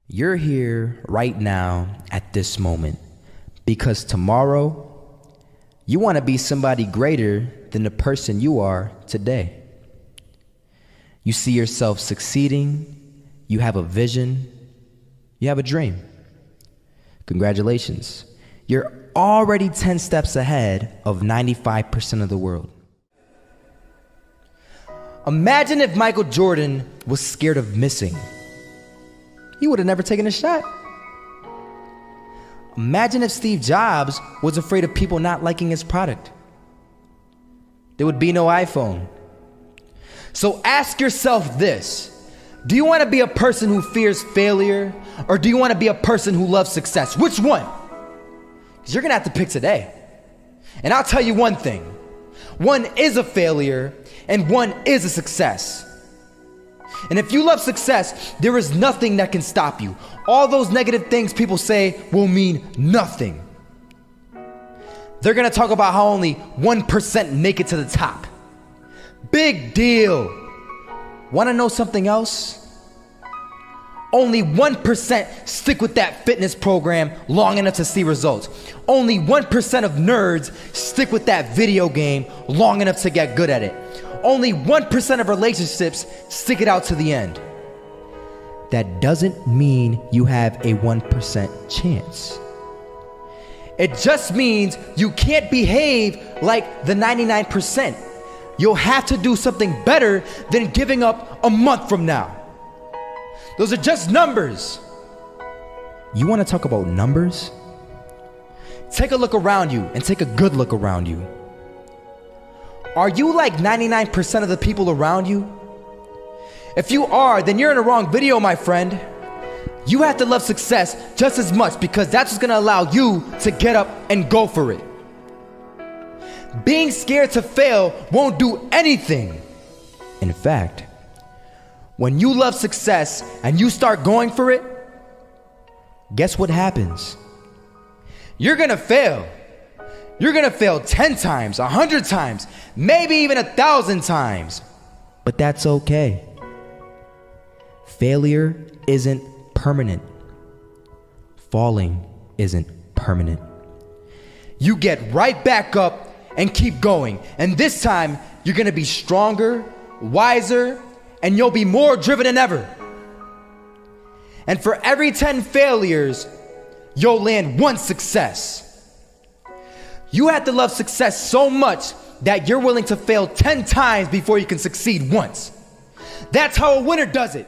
You're here right now at this moment because tomorrow you want to be somebody greater than the person you are today. You see yourself succeeding, you have a vision, you have a dream. Congratulations. You're already 10 steps ahead of 95% of the world. Imagine if Michael Jordan was scared of missing. He would have never taken a shot. Imagine if Steve Jobs was afraid of people not liking his product. There would be no iPhone. So ask yourself this: do you want to be a person who fears failure, or do you want to be a person who loves success? Which one? Because you're going to have to pick today. And I'll tell you one thing: one is a failure and one is a success. And if you love success, there is nothing that can stop you. All those negative things people say will mean nothing. They're gonna talk about how only 1% make it to the top. Big deal. Wanna know something else? Only 1% stick with that fitness program long enough to see results. Only 1% of nerds stick with that video game long enough to get good at it. Only 1% of relationships stick it out to the end. That doesn't mean you have a 1% chance. It just means you can't behave like the 99%. You'll have to do something better than giving up a month from now. Those are just numbers. You want to talk about numbers? Take a look around you and take a good look around you. Are you like 99% of the people around you? If you are, then you're in the wrong video, my friend. You have to love success just as much because that's what's gonna allow you to get up and go for it. Being scared to fail won't do anything. In fact, when you love success and you start going for it, guess what happens? You're gonna fail. You're gonna fail 10 times, 100 times, maybe even 1,000 times. But that's okay. Failure isn't permanent. Falling isn't permanent. You get right back up and keep going. And this time, you're gonna be stronger, wiser, and you'll be more driven than ever. And for every 10 failures, you'll land one success. You have to love success so much that you're willing to fail 10 times before you can succeed once. That's how a winner does it.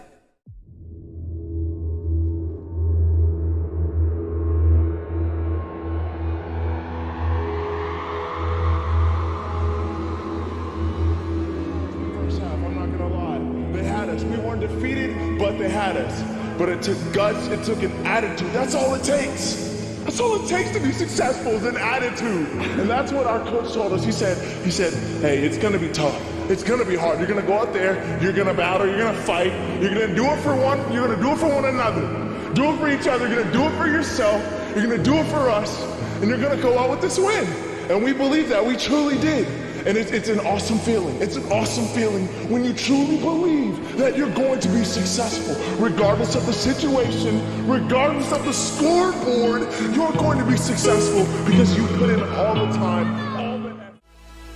First half, I'm not gonna lie. They had us. We weren't defeated, but they had us. But it took guts, it took an attitude. That's all it takes. That's all it takes to be successful is an attitude. And that's what our coach told us. He said, hey, it's gonna be tough. It's gonna be hard. You're gonna go out there, you're gonna battle, you're gonna fight, you're gonna do it for one, you're gonna do it for one another. Do it for each other, you're gonna do it for yourself, you're gonna do it for us, and you're gonna go out with this win. And we believe that, we truly did. And it's an awesome feeling. It's an awesome feeling when you truly believe that you're going to be successful. Regardless of the situation, regardless of the scoreboard, you're going to be successful because you put in all the time, all the effort.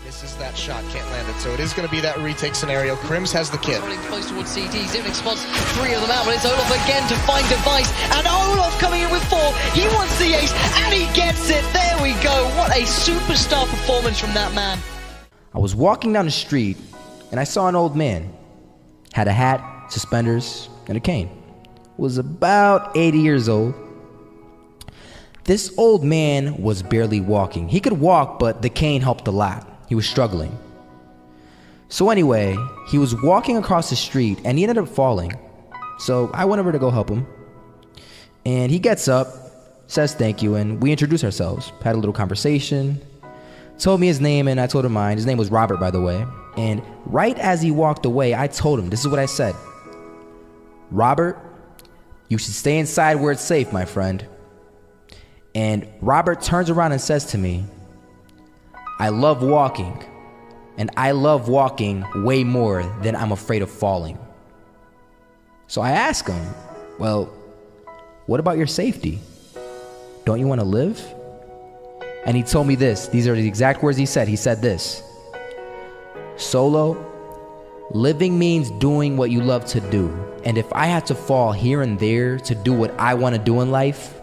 Misses that shot, can't land it. So it is going to be that retake scenario. Crims has the kid. Running close towards CT, Zivnik spots 3 of them out, but it's Olaf again to find device, and Olaf coming in with 4. He wants the ace, and he gets it. There we go. What a superstar performance from that man. I was walking down the street and I saw an old man. Had a hat, suspenders, and a cane. Was about 80 years old. This old man was barely walking. He could walk, but the cane helped a lot. He was struggling. So anyway, he was walking across the street and he ended up falling. So I went over to go help him. And he gets up, says thank you, and we introduced ourselves. Had a little conversation. Told me his name and I told him mine. His name was Robert, by the way. And right as he walked away, I told him, this is what I said. Robert, you should stay inside where it's safe, my friend. And Robert turns around and says to me, I love walking. And I love walking way more than I'm afraid of falling. So I ask him, well, What about your safety? Don't you want to live? And he told me this. These are the exact words he said. He said this: Solo, living means doing what you love to do. And if I had to fall here and there to do what I want to do in life,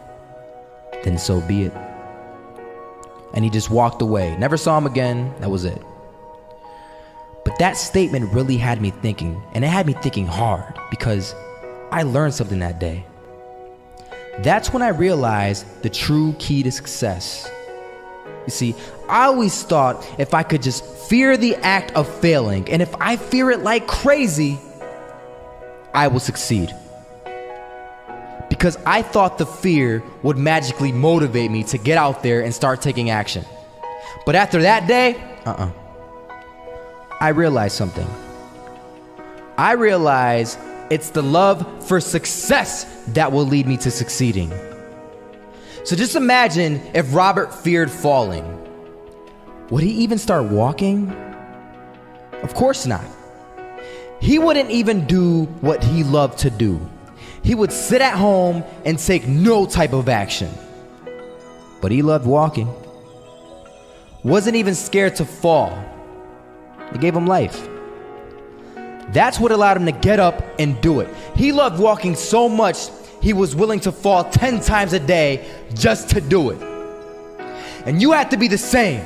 then so be it. And he just walked away. Never saw him again. That was it. But that statement really had me thinking, and it had me thinking hard, because I learned something that day. That's when I realized the true key to success. You see, I always thought if I could just fear the act of failing, and if I fear it like crazy, I will succeed. Because I thought the fear would magically motivate me to get out there and start taking action. But after that day, I realized something. I realized it's the love for success that will lead me to succeeding. So just imagine if Robert feared falling. Would he even start walking? Of course not. He wouldn't even do what he loved to do. He would sit at home and take no type of action. But he loved walking. Wasn't even scared to fall. It gave him life. That's what allowed him to get up and do it. He loved walking so much, he was willing to fall 10 times a day just to do it. And you have to be the same.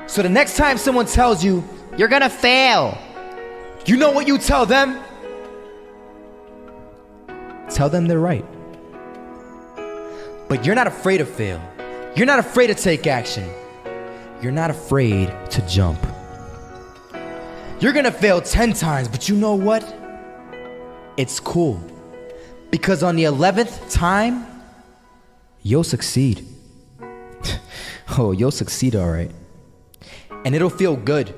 So the next time someone tells you, you're gonna fail, you know what you tell them? Tell them they're right. But you're not afraid to fail. You're not afraid to take action. You're not afraid to jump. You're gonna fail 10 times, but you know what? It's cool. Because on the 11th time, you'll succeed. Oh, you'll succeed, all right. And it'll feel good.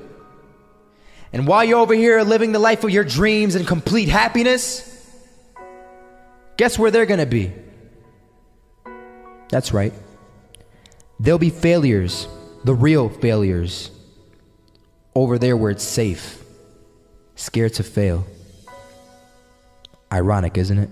And while you're over here living the life of your dreams and complete happiness, guess where they're gonna be? That's right. They'll be failures, the real failures. Over there where it's safe, scared to fail. Ironic, isn't it?